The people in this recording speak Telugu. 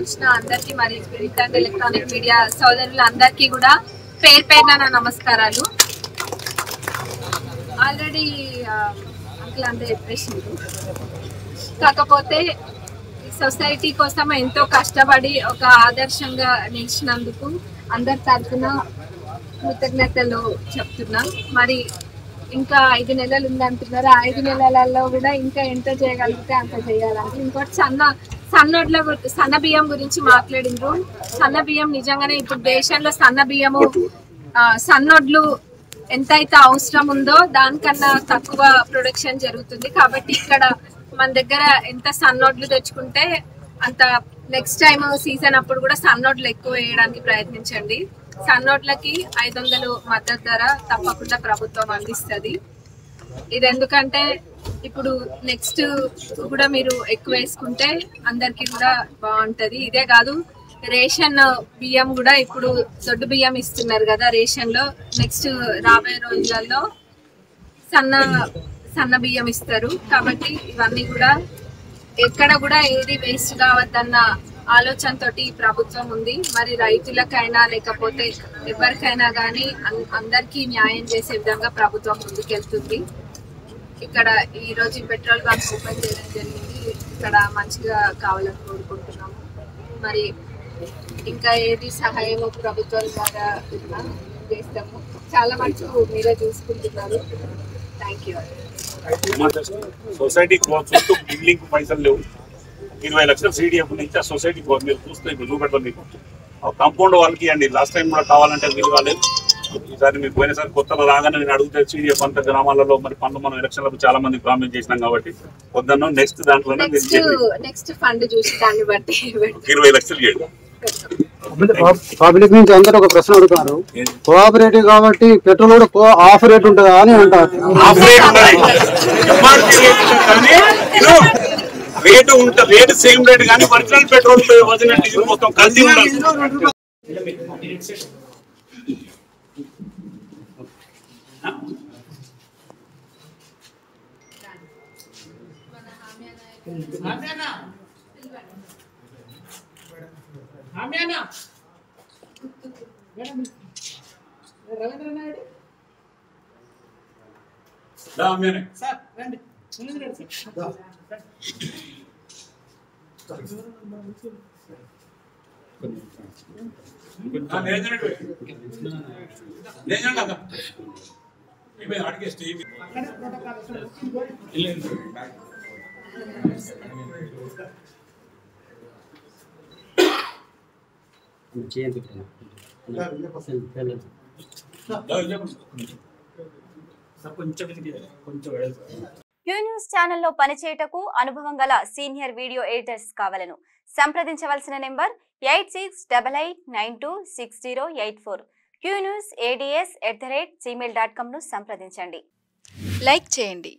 వచ్చిన అందరికీ మరి ప్రింట్ అండ్ ఎలక్ట్రానిక్ మీడియా సోదరులందరికీ కూడా పేరు పేరున నా నమస్కారాలు. ఆల్రెడీ అంకుల్ అంతా చెప్పేసింది. కాకపోతే సొసైటీ కోసం ఎంతో కష్టపడి ఒక ఆదర్శంగా నిలిచినందుకు అందరి తరఫున కృతజ్ఞతలు చెప్తున్నా. మరి ఇంకా 5 నెలలు ఉందంటున్నారు. 5 నెలలలో కూడా ఇంకా ఎంత చేయగలిగితే అంత చేయాలంటే. ఇంకోటి సన్న బియ్యం గురించి మాట్లాడిండ్రు. సన్న బియ్యం నిజంగానే ఇప్పుడు దేశంలో సన్నొడ్లు ఎంతైతే అవసరం ఉందో దానికన్నా తక్కువ ప్రొడక్షన్ జరుగుతుంది. కాబట్టి ఇక్కడ మన దగ్గర ఎంత సన్నొడ్లు తెచ్చుకుంటే అంత నెక్స్ట్ టైం సీజన్ అప్పుడు కూడా సన్నొడ్లు ఎక్కువ వేయడానికి ప్రయత్నించండి. సన్నోట్లకి 500 మద్దతు ధర తప్పకుండా ప్రభుత్వం అందిస్తుంది. ఇది ఎందుకంటే ఇప్పుడు నెక్స్ట్ కూడా మీరు ఎక్కువ వేసుకుంటే అందరికి కూడా బాగుంటది. ఇదే కాదు, రేషన్ బియ్యం కూడా ఇప్పుడు దొడ్డు బియ్యం ఇస్తున్నారు కదా రేషన్ లో. నెక్స్ట్ రాబోయే రోజులలో సన్న బియ్యం ఇస్తారు. కాబట్టి ఇవన్నీ కూడా ఎక్కడ కూడా ఏది వేస్ట్ కావద్దన్న ఆలోచనతోటి ప్రభుత్వం ఉంది. మరి రైతులకైనా లేకపోతే ఎవరికైనా కానీ అందరికీ న్యాయం చేసే విధంగా ప్రభుత్వం ముందుకెళ్తుంది. ఇక్కడ ఈ రోజు పెట్రోల్ బంక్ ఓపెన్ చేయడం జరిగింది. ఇక్కడ మంచిగా కావాలని కోరుకుంటున్నాము. మరి ఇంకా ఏది సహాయమో ప్రభుత్వం ద్వారా చేస్తాము. చాలా మటుకు మీరే చూసుకుంటున్నారు. Thank you. సొసైటీ బిల్డింగ్ పైసలు లేవు. 20 లక్షల CDF నుంచి ఆ సొసైటీ మీరు చూస్తే ఇప్పుడు చూపెడతాం. మీకు కాంపౌండ్ వాళ్ళకి ఇవ్వండి. లాస్ట్ టైం కూడా కావాలంటే మీరు కాలేదు. ఈసారి మీకు పోయినసారి కొత్తలో రాగానే నేను అడిగితే CDF అంత గ్రామాలలో మరి పనులు మనం ఎలక్షన్లకు చాలా మంది ప్రామిస్ చేసినాం కాబట్టి పొద్దున్న నెక్స్ట్ దాంట్లోనే నెక్స్ట్ ఫండ్ చూసి దాన్ని బట్టి 20 లక్షలు చేయండి. పబ్లిక్ నుంచి అందరూ ఒక ప్రశ్న అడుగుతారు. కోఆపరేటివ్ కాబట్టి పెట్రోల్ కూడా ఆఫ్ రేట్ ఉంటుందా అని అంటారు. రేటు ఉంటుంది, రేటు సేమ్ రేట్ కానీ ఒరిజినల్ పెట్రోల్ ఒరిజినల్ డీజిల్ మొత్తం కలిసి ఉండాలి. రవీంద్ర నాయుడు సార్ రండి. క్యూ న్యూస్ ఛానల్లో పనిచేయటకు అనుభవం గల సీనియర్ వీడియో ఎడిటర్స్ కావాలను సంప్రదించవలసిన నెంబర్ 8688926084. qnewsads@gmail.com ను సంప్రదించండి. లైక్ చేయండి.